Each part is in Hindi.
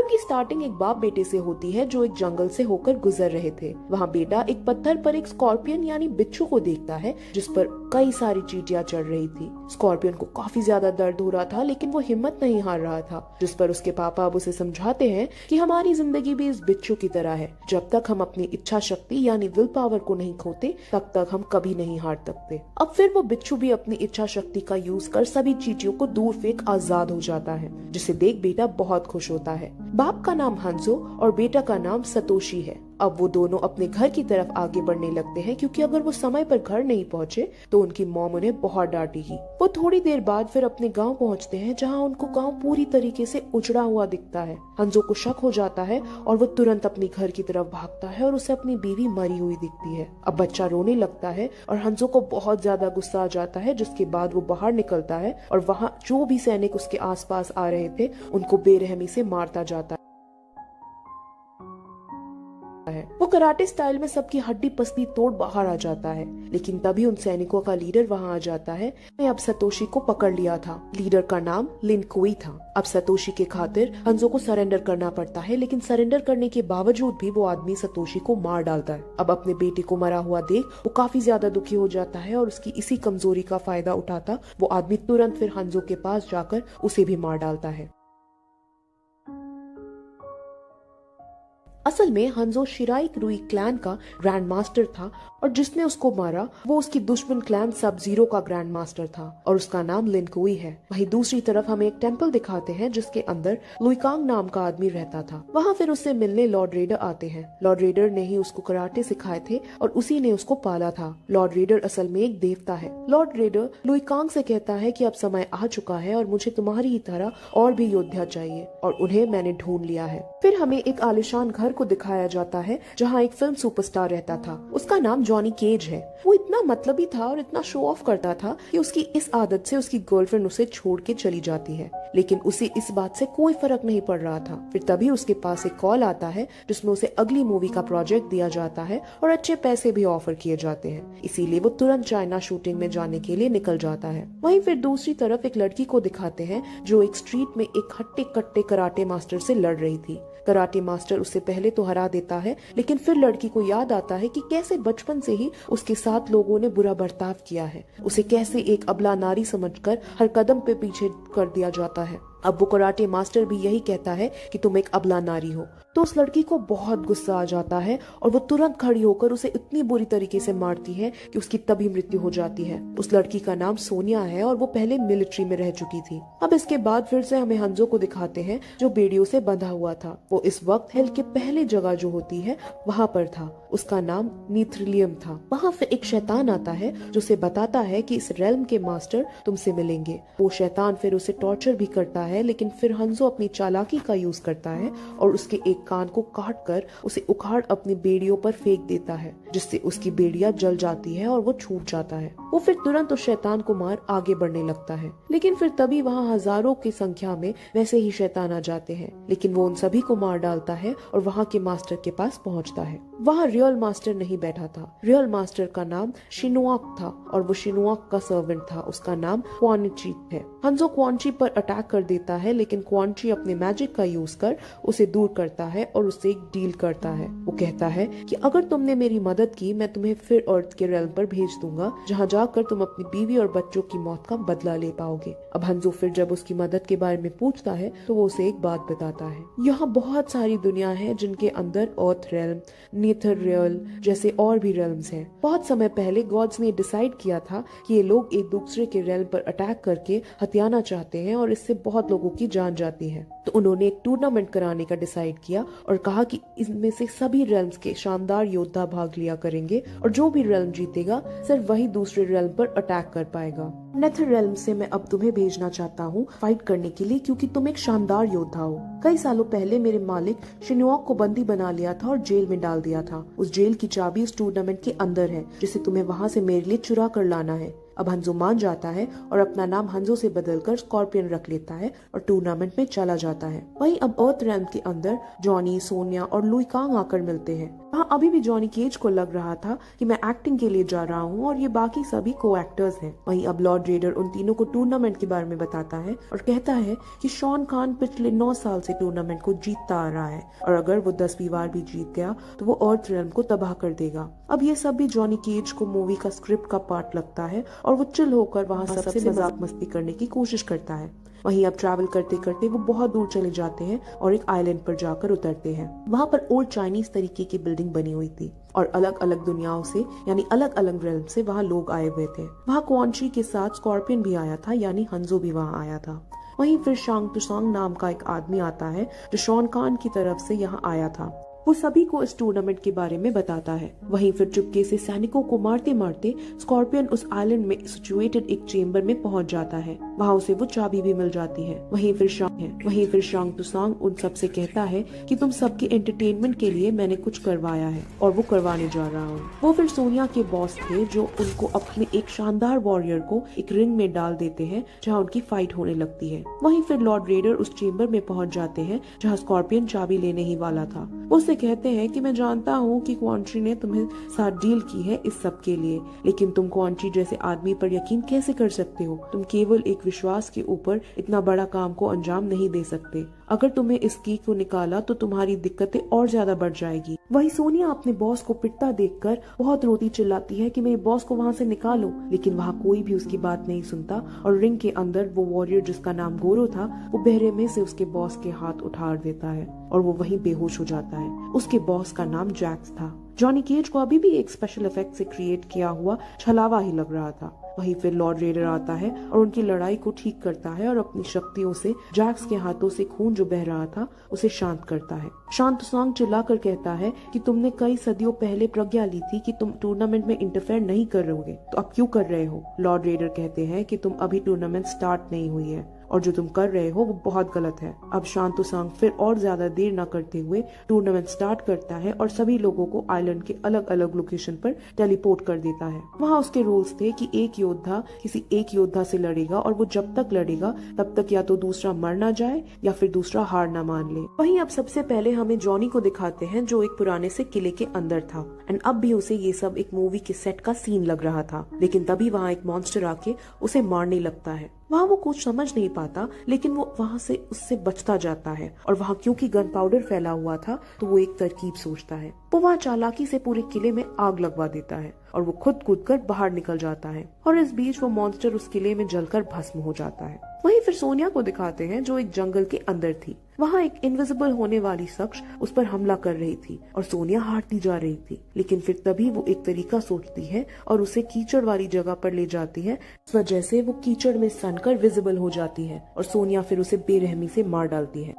फिल्म की स्टार्टिंग एक बाप बेटे से होती है जो एक जंगल से होकर गुजर रहे थे। वहाँ बेटा एक पत्थर पर एक स्कॉर्पियन यानी बिच्छू को देखता है जिस पर कई सारी चींटियां चढ़ रही थी। स्कॉर्पियन को काफी ज्यादा दर्द हो रहा था लेकिन वो हिम्मत नहीं हार रहा था, जिस पर उसके पापा अब उसे समझाते हैं कि हमारी जिंदगी भी इस बिच्छू की तरह है, जब तक हम अपनी इच्छा शक्ति यानी विल पावर को नहीं खोते तब तक हम कभी नहीं हार सकते। अब फिर वो बिच्छू भी अपनी इच्छा शक्ति का यूज कर सभी चींटियों को दूर फेंक आजाद हो जाता है, जिसे देख बेटा बहुत खुश होता है। बाप का नाम हंजो और बेटा का नाम सतोशी है। अब वो दोनों अपने घर की तरफ आगे बढ़ने लगते हैं क्योंकि अगर वो समय पर घर नहीं पहुँचे तो उनकी मॉम उन्हें बहुत डांटेगी। वो थोड़ी देर बाद फिर अपने गांव पहुँचते हैं जहां उनको गांव पूरी तरीके से उजड़ा हुआ दिखता है। हंजो को शक हो जाता है और वो तुरंत अपनी घर की तरफ भागता है और उसे अपनी बीवी मरी हुई दिखती है। अब बच्चा रोने लगता है और हंजो को बहुत ज्यादा गुस्सा आ जाता है, जिसके बाद वो बाहर निकलता है और वहाँ जो भी सैनिक उसके आसपास आ रहे थे उनको बेरहमी से मारता जाता है। वो कराटे स्टाइल में सबकी हड्डी पसली तोड़ बाहर आ जाता है, लेकिन तभी उन सैनिकों का लीडर वहां आ जाता है। अब सतोशी को पकड़ लिया था। लीडर का नाम लिन कुई था। अब सतोशी के खातिर हंजो को सरेंडर करना पड़ता है, लेकिन सरेंडर करने के बावजूद भी वो आदमी सतोशी को मार डालता है। अब अपने बेटे को मरा हुआ देख वो काफी ज्यादा दुखी हो जाता है और उसकी इसी कमजोरी का फायदा उठाता वो आदमी तुरंत फिर हंजो के पास जाकर उसे भी मार डालता है। असल में हंजो शिराई क्रुई क्लैन का ग्रैंड मास्टर था और जिसने उसको मारा वो उसकी दुश्मन क्लैन सब जीरो का ग्रैंड मास्टर था और उसका नाम लिन कुई है। वहीं दूसरी तरफ हमें एक टेम्पल दिखाते हैं जिसके अंदर लुइकांग नाम का आदमी रहता था। वहाँ फिर उससे मिलने लॉर्ड रेडर आते हैं। लॉर्ड रेडर ने ही उसको कराटे सिखाए थे और उसी ने उसको पाला था। लॉर्ड रेडर असल में एक देवता है। लॉर्ड रेडर लुइकांग से कहता है कि अब समय आ चुका है और मुझे तुम्हारी ही तरह और भी योद्धा चाहिए और उन्हें मैंने ढूंढ लिया है। फिर हमें एक आलिशान घर को दिखाया जाता है जहाँ एक फिल्म सुपरस्टार रहता था। उसका नाम जॉनी केज है। वो इतना मतलबी था और इतना शो ऑफ करता था कि उसकी इस आदत से उसकी गर्लफ्रेंड उसे छोड़ के चली जाती है, लेकिन उसे इस बात से कोई फर्क नहीं पड़ रहा था। फिर तभी उसके पास एक कॉल आता है जिसमें उसे अगली मूवी का प्रोजेक्ट दिया जाता है और अच्छे पैसे भी ऑफर किए जाते हैं, इसीलिए वो तुरंत चाइना शूटिंग में जाने के लिए निकल जाता है। वहीं फिर दूसरी तरफ एक लड़की को दिखाते हैं जो एक स्ट्रीट में एक हट्टे कट्टे कराटे मास्टर से लड़ रही थी। कराटे मास्टर उससे पहले तो हरा देता है, लेकिन फिर लड़की को याद आता है कि कैसे बचपन से ही उसके साथ लोगों ने बुरा बर्ताव किया है, उसे कैसे एक अबला नारी समझकर हर कदम पे पीछे कर दिया जाता है। अब वो कराटे मास्टर भी यही कहता है कि तुम एक अबला नारी हो। तो उस लड़की को बहुत गुस्सा आ जाता है और वो तुरंत खड़ी होकर उसे इतनी बुरी तरीके से मारती है कि उसकी तभी मृत्यु हो जाती है। उस लड़की का नाम सोनिया है और वो पहले मिलिट्री में रह चुकी थी। अब इसके बाद फिर से हमें हंजो को दिखाते हैं जो बेड़ियों से बंधा हुआ था। वो इस वक्त हेल के पहले जगह जो होती है वहाँ पर था। उसका नाम नीथ्रिलियम था। वहाँ फिर एक शैतान आता है जो उसे बताता है कि इस रेल्म के मास्टर तुमसे मिलेंगे। वो शैतान फिर उसे टॉर्चर भी करता है, लेकिन फिर हंजो अपनी चालाकी का यूज करता है और उसके एक कान को काट कर उसे उखाड़ अपनी बेड़ियों पर फेंक देता है, जिससे उसकी बेड़ियां जल जाती है और वो छूट जाता है। वो फिर तुरंत उस शैतान को मार आगे बढ़ने लगता है, लेकिन फिर तभी वहाँ हजारों की संख्या में वैसे ही शैतान आ जाते हैं, लेकिन वो उन सभी को मार डालता है और वहाँ के मास्टर के पास पहुँचता है। वहाँ रियल मास्टर नहीं बैठा था। रियल मास्टर का नाम शिनुआक था और वो शिनुआक का सर्वेंट था। उसका नाम क्वानची है। हंजो क्वानची पर अटैक कर देता है, लेकिन क्वानची अपने मैजिक का यूज कर उसे दूर करता है और उससे एक डील करता है। वो कहता है कि अगर तुमने मेरी मदद की मैं तुम्हें फिर अर्थ के रेल्म पर भेज दूंगा, जहाँ जाकर तुम अपनी बीवी और बच्चों की मौत का बदला ले पाओगे। अब हंजो फिर जब उसकी मदद के बारे में पूछता है तो वो उसे एक बात बताता है। यहाँ बहुत सारी दुनिया है जिनके अंदर अर्थ रेल्म, नीथर रियल जैसे और भी रेल्म्स हैं। बहुत समय पहले गॉड्स ने डिसाइड किया था कि ये लोग एक दूसरे के रेल्म पर अटैक करके हथियाना चाहते हैं और इससे बहुत लोगों की जान जाती है। तो उन्होंने एक टूर्नामेंट कराने का डिसाइड किया और कहा कि इनमें से सभी रेल्म्स के शानदार योद्धा भाग लिया करेंगे और जो भी रेल्म जीतेगा सिर्फ वही दूसरे रेल्म पर अटैक कर पाएगा। नेथर रेल्म से मैं अब तुम्हें भेजना चाहता हूँ फाइट करने के लिए, क्योंकि तुम एक शानदार योद्धा हो। कई सालों पहले मेरे मालिक शिनुआक को बंदी बना लिया था और जेल में डाल दिया था। उस जेल की चाबी उस टूर्नामेंट के अंदर है, जिसे तुम्हें वहाँ से मेरे लिए चुरा कर लाना है। अब हंजो मान जाता है और अपना नाम हंजो से बदलकर स्कॉर्पियन रख लेता है और टूर्नामेंट में चला जाता है। वहीं अब अर्थ रेल्म के अंदर जॉनी, सोनिया और लुइकांग आकर मिलते हैं। वहाँ अभी भी जॉनी केज को लग रहा था कि मैं एक्टिंग के लिए जा रहा हूँ और ये बाकी सभी को एक्टर्स हैं। वहीं अब लॉर्ड रेडर उन तीनों को टूर्नामेंट के बारे में बताता है और कहता है कि शॉन खान पिछले 9 साल से टूर्नामेंट को जीतता आ रहा है और अगर वो 10वीं बार भी जीत गया तो वो अर्थ रेल्म को तबाह कर देगा। अब ये सब भी जॉनी केज को मूवी का स्क्रिप्ट का पार्ट लगता है और वो चिल होकर वहाँ सबसे मजाक मस्ती करने की कोशिश करता है। वहीं अब ट्रैवल करते करते वो बहुत दूर चले जाते हैं और एक आइलैंड पर जाकर उतरते हैं। वहाँ पर ओल्ड चाइनीज तरीके की बिल्डिंग बनी हुई थी और अलग अलग दुनियाओं से यानी अलग अलग रेल्म से वहाँ लोग आए हुए थे। वहाँ क्वान शी के साथ स्कॉर्पियन भी आया था यानी हंजो भी वहाँ आया था। वहीं फिर शांग तुसांग नाम का एक आदमी आता है जो शॉन खान की तरफ से यहाँ आया था। वो सभी को इस टूर्नामेंट के बारे में बताता है। वहीं फिर चुपके से सैनिकों को मारते मारते स्कॉर्पियन उस आइलैंड में सिचुएटेड एक चेम्बर में पहुंच जाता है। वहाँ उसे वो चाबी भी मिल जाती है। वहीं फिर शांग तुसांग उन सब से कहता है कि तुम सबके एंटरटेनमेंट के लिए मैंने कुछ करवाया है और वो करवाने जा रहा हूँ। वो फिर सोनिया के बॉस थे जो उनको अपने एक शानदार वॉरियर को एक रिंग में डाल देते हैं जहाँ उनकी फाइट होने लगती है। वहीं फिर लॉर्ड रेडर उस चेम्बर में पहुंच जाते हैं जहाँ स्कॉर्पियन चाबी लेने ही वाला था। उससे कहते हैं कि मैं जानता हूँ कि क्वान शी ने तुम्हें साथ डील की है इस सब के लिए, लेकिन तुम क्वान शी जैसे आदमी पर यकीन कैसे कर सकते हो? तुम केवल एक विश्वास के ऊपर इतना बड़ा काम को अंजाम नहीं दे सकते। अगर तुम्हें इस की को निकाला तो तुम्हारी दिक्कतें और ज्यादा बढ़ जाएगी। वही सोनिया अपने बॉस को पिटता देखकर बहुत रोती चिल्लाती है कि मेरे बॉस को वहाँ से निकालो, लेकिन वहाँ कोई भी उसकी बात नहीं सुनता और रिंग के अंदर वो वॉरियर जिसका नाम गोरो था वो बहरे में से उसके बॉस के हाथ उठाड़ देता है और वो वहीं बेहोश हो जाता है। उसके बॉस का नाम जैक्स था। जॉनी केज को अभी भी एक स्पेशल इफेक्ट से क्रिएट किया हुआ छलावा ही लग रहा था। वहीं फिर लॉर्ड रेडर आता है और उनकी लड़ाई को ठीक करता है और अपनी शक्तियों से जैक्स के हाथों से खून जो बह रहा था उसे शांत करता है। शांत तुसांग चिल्लाकर कहता है कि तुमने कई सदियों पहले प्रतिज्ञा ली थी कि तुम टूर्नामेंट में इंटरफेयर नहीं करोगे, तो अब क्यों कर रहे हो? लॉर्ड रेडर कहते हैं कि तुम अभी टूर्नामेंट स्टार्ट नहीं हुई है और जो तुम कर रहे हो वो बहुत गलत है। अब शांत तुसांग फिर और ज्यादा देर न करते हुए टूर्नामेंट स्टार्ट करता है और सभी लोगों को आइलैंड के अलग अलग लोकेशन पर टेलीपोर्ट कर देता है। वहाँ उसके रूल्स थे कि एक योद्धा किसी एक योद्धा से लड़ेगा और वो जब तक लड़ेगा तब तक या तो दूसरा मर ना जाए या फिर दूसरा हार ना मान ले। वहीं अब सबसे पहले हमें जॉनी को दिखाते हैं जो एक पुराने से किले के अंदर था एंड अब भी उसे ये सब एक मूवी के सेट का सीन लग रहा था। लेकिन तभी वहाँ एक मॉन्स्टर आके उसे मारने लगता है। वहाँ वो कुछ समझ नहीं पाता लेकिन वो वहाँ से उससे बचता जाता है और वहाँ क्योंकि गन पाउडर फैला हुआ था तो वो एक तरकीब सोचता है। वो वहाँ चालाकी से पूरे किले में आग लगवा देता है और वो खुद कूद कर बाहर निकल जाता है और इस बीच वो मॉन्स्टर उस किले में जलकर भस्म हो जाता है। वहीं फिर सोनिया को दिखाते हैं जो एक जंगल के अंदर थी। वहाँ एक इनविजिबल होने वाली शख्स उस पर हमला कर रही थी और सोनिया हारती जा रही थी, लेकिन फिर तभी वो एक तरीका सोचती है और उसे कीचड़ वाली जगह पर ले जाती है। इस वजह से वो कीचड़ में सनकर विजिबल हो जाती है और सोनिया फिर उसे बेरहमी से मार डालती है।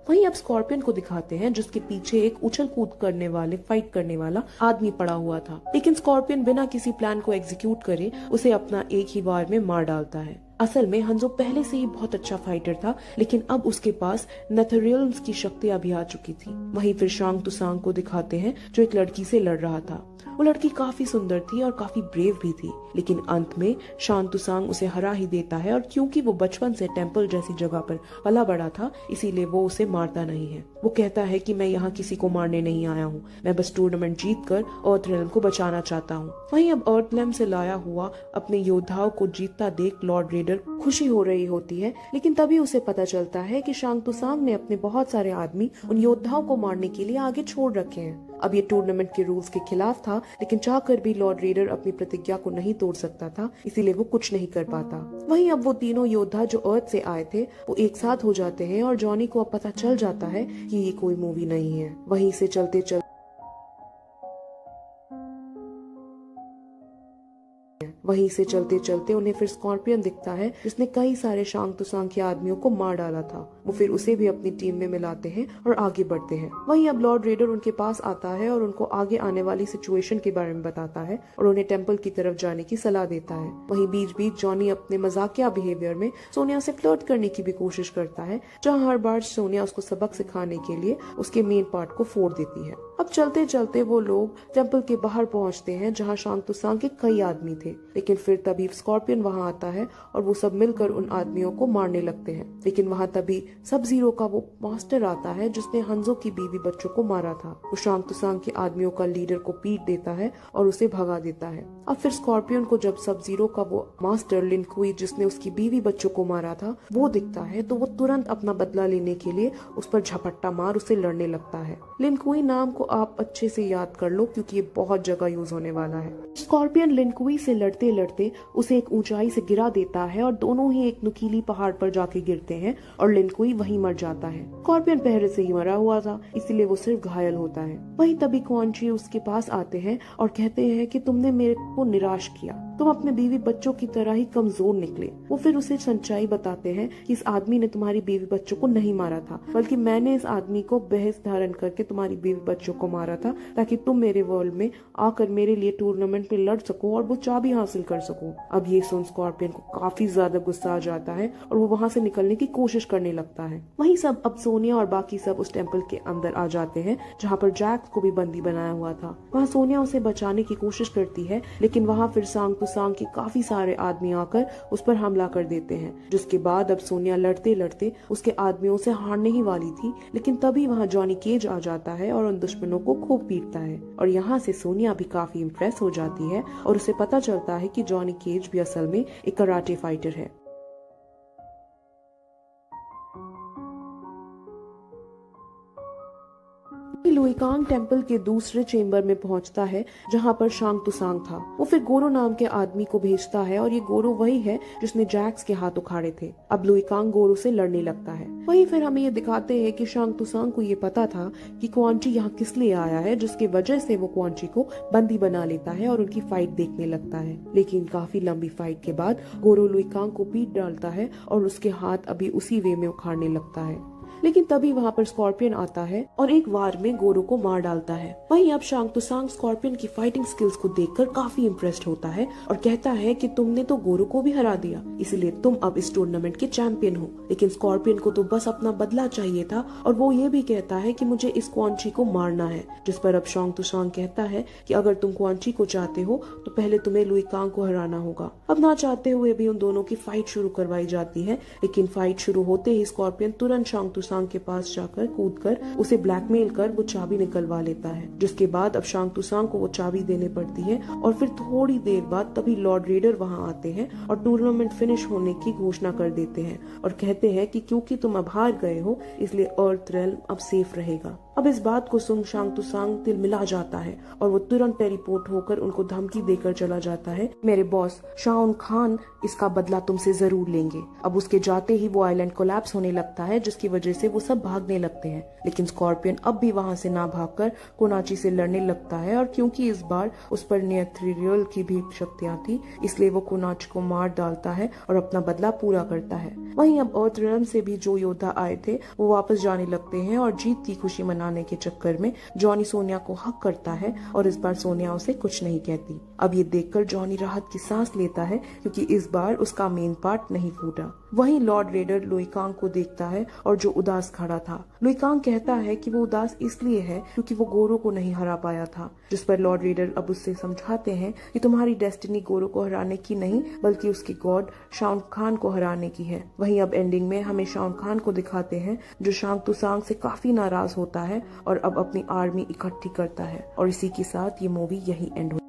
वहीं अब स्कॉर्पियन को दिखाते हैं जिसके पीछे एक उछल कूद करने वाले फाइट करने वाला आदमी पड़ा हुआ था, लेकिन स्कॉर्पियन बिना किसी प्लान को एग्जीक्यूट करे उसे अपना एक ही वार में मार डालता है। असल में हंजो पहले से ही बहुत अच्छा फाइटर था, लेकिन अब उसके पास नेथरियल्स की शक्तियां भी आ चुकी थी। वहीं फिर शांग तुसांग को दिखाते हैं जो एक लड़की से लड़ रहा था। वो लड़की काफी सुंदर थी और काफी ब्रेव भी थी, लेकिन अंत में शांग तुसांग उसे हरा ही देता है और क्योंकि वो बचपन से टेम्पल जैसी जगह पर पला बड़ा था इसीलिए वो उसे मारता नहीं है। वो कहता है कि मैं यहाँ किसी को मारने नहीं आया हूँ, मैं बस टूर्नामेंट जीत कर अर्थ रेल्म को बचाना चाहता हूँ। वहीं अब अर्थ रेल्म से लाया हुआ अपने योद्धाओं को जीतता देख लॉर्ड रेडर खुशी हो रही होती है, लेकिन तभी उसे पता चलता है कि शांग तुसांग ने अपने बहुत सारे आदमी उन योद्धाओं को मारने के लिए आगे छोड़ रखे हैं। अब ये टूर्नामेंट के रूल्स के खिलाफ था, लेकिन चाहकर भी लॉर्ड रेडर अपनी प्रतिज्ञा को नहीं तोड़ सकता था, इसीलिए वो कुछ नहीं कर पाता। वहीं अब वो तीनों योद्धा जो अर्थ से आए थे वो एक साथ हो जाते हैं और जॉनी को अब पता चल जाता है कि ये कोई मूवी नहीं है। वहीं से चलते चलते उन्हें फिर स्कॉर्पियन दिखता है जिसने कई सारे शांग तुसांग के आदमियों को मार डाला था। वो फिर उसे भी अपनी टीम में मिलाते हैं और आगे बढ़ते हैं। वहीं अब लॉर्ड रेडर उनके पास आता है और उनको आगे आने वाली सिचुएशन के बारे में बताता है और उन्हें टेम्पल की तरफ जाने की सलाह देता है। वहीं बीच बीच जॉनी अपने मजाकिया बिहेवियर में सोनिया से फ्लर्ट करने की भी कोशिश करता है, जहाँ हर बार सोनिया उसको सबक सिखाने के लिए उसके मेन पार्ट को फोड़ देती है। अब चलते चलते वो लोग टेम्पल के बाहर पहुंचते हैं जहाँ शांग तुसांग के कई आदमी थे, लेकिन फिर तभी स्कॉर्पियन वहां आता है और वो सब मिलकर उन आदमियों को मारने लगते हैं। लेकिन वहां तभी सब जीरो का वो मास्टर आता है जिसने हंजो की बीवी बच्चों को मारा था। वो शांग तुसांग के आदमियों का लीडर को पीट देता है और उसे भगा देता है। अब फिर स्कॉर्पियन को जब सब जीरो का वो मास्टर लिन कुई जिसने उसकी बीवी बच्चों को मारा था वो दिखता है तो वो तुरंत अपना बदला लेने के लिए उस पर झपट्टा मार उसे लड़ने लगता है। लिन कुई नाम को आप अच्छे से याद कर लो क्योंकि ये बहुत जगह यूज होने वाला है। स्कॉर्पियन लिन कुई से लड़ते लड़ते उसे एक ऊंचाई से गिरा देता है और दोनों ही एक नुकीली पहाड़ पर जाके गिरते हैं और लिन कुई वहीं मर जाता है। स्कॉर्पियन पहले से ही मरा हुआ था इसलिए वो सिर्फ घायल होता है। वहीं तभी क्वान ची उसके पास आते हैं और कहते हैं कि तुमने मेरे को निराश किया, तुम अपने बीवी बच्चों की तरह ही कमजोर निकले। वो फिर उसे सच्चाई बताते हैं कि इस आदमी ने तुम्हारी बीवी बच्चों को नहीं मारा था बल्कि मैंने इस आदमी को बहस धारण करके तुम्हारी बीवी बच्चों को मारा था ताकि तुम मेरे वर्ल्ड में आकर मेरे लिए टूर्नामेंट में लड़ सको और वो चाबी हासिल कर सको। अब ये सुन स्कॉर्पियन को काफी ज्यादा गुस्सा आ जाता है और वो वहाँ से निकलने की कोशिश करने लगता है। वहीं सब अब सोनिया और बाकी सब उस टेम्पल के अंदर आ जाते हैं जहाँ पर जैक्स को भी बंदी बनाया हुआ था। वहाँ सोनिया उसे बचाने की कोशिश करती है लेकिन वहाँ फिर सांग तुसांग के काफी सारे आदमी आकर उस पर हमला कर देते हैं, जिसके बाद अब सोनिया लड़ते लड़ते उसके आदमियों से हारने ही वाली थी। लेकिन तभी वहाँ जॉनी केज आ जाता है और उन दुश्मनों को खूब पीटता है और यहाँ से सोनिया भी काफी इम्प्रेस हो जाती है और उसे पता चलता है कि जॉनी केज भी असल में एक कराटे फाइटर है। लुइकांग टेम्पल के दूसरे चेम्बर में पहुंचता है जहां पर शांग तुसांग था। वो फिर गोरो नाम के आदमी को भेजता है और ये गोरो वही है जिसने जैक्स के हाथ उखाड़े थे। अब लुइकांग गोरो से लड़ने लगता है। वहीं फिर हमें ये दिखाते हैं कि शांग तुसांग को ये पता था कि क्वान ची यहाँ किस लिए आया है, जिसकी वजह से वो क्वान ची को बंदी बना लेता है और उनकी फाइट देखने लगता है। लेकिन काफी लंबी फाइट के बाद गोरो लुइकांग को पीट डालता है और उसके हाथ अभी उसी वे में उखाड़ने लगता है। लेकिन तभी वहाँ पर स्कॉर्पियन आता है और एक वार में गोरो को मार डालता है। वहीं अब शांग तुसांग स्कॉर्पियन की फाइटिंग स्किल्स को देखकर काफी इम्प्रेस्ड होता है और कहता है कि तुमने तो गोरो को भी हरा दिया, इसलिए तुम अब इस टूर्नामेंट के चैंपियन हो। लेकिन स्कॉर्पियन को तो बस अपना बदला चाहिए था और वो ये भी कहता है कि मुझे इस क्वान ची को मारना है, जिस पर अब शांग तुसांग कहता है कि अगर तुम क्वान ची को चाहते हो तो पहले तुम्हें लुइकांग को हराना होगा। अब ना चाहते हुए भी उन दोनों की फाइट शुरू करवाई जाती है। लेकिन फाइट शुरू होते ही स्कॉर्पियन तुरंत शांग तुसांग के पास जाकर कूदकर उसे ब्लैकमेल कर वो चाबी निकलवा लेता है, जिसके बाद अब शांग तुसांग को वो चाबी देने पड़ती है। और फिर थोड़ी देर बाद तभी लॉर्ड रेडर वहाँ आते हैं और टूर्नामेंट फिनिश होने की घोषणा कर देते हैं और कहते हैं कि क्योंकि तुम अब हार गए हो इसलिए अर्थ रेल्म अब सेफ रहेगा। अब इस बात को सुन शांग तुसांग दिल मिला जाता है और वो तुरंत टेलीपोर्ट होकर उनको धमकी देकर चला जाता है, मेरे बॉस शाओन खान इसका बदला तुमसे जरूर लेंगे। अब उसके जाते ही वो आइलैंड कोलैप्स होने लगता है, जिसकी वजह से वो सब भागने लगते हैं। लेकिन स्कॉर्पियन अब भी वहाँ से ना भागकर कोनाची से लड़ने लगता है और क्योंकि इस बार उस पर नेथरियल की भी शक्तियाँ थी इसलिए वो कोनाची को मार डालता है और अपना बदला पूरा करता है। वहीं अब अर्थ रेल्म से भी जो योद्धा आए थे वो वापस जाने लगते हैं और जीत की खुशी मनाने के चक्कर में जॉनी सोनिया को हक करता है और इस बार सोनिया उसे कुछ नहीं कहती। अब ये देखकर जॉनी राहत की सांस लेता है क्योंकि इस बार उसका मेन पार्ट नहीं फूटा। वहीं लॉर्ड रेडर लुइकांग को देखता है और जो उदास खड़ा था। लुइकांग कहता है कि वो उदास इसलिए है क्योंकि वो गोरो को नहीं हरा पाया था, जिस पर लॉर्ड रेडर अब उससे समझाते हैं कि तुम्हारी डेस्टिनी गोरो को हराने की नहीं बल्कि उसकी गॉड शाओन खान को हराने की है। वहीं अब एंडिंग में हमें शाओन खान को दिखाते हैं जो शांग तुसांग से काफी नाराज होता है और अब अपनी आर्मी इकट्ठी करता है और इसी के साथ ये मूवी यही एंड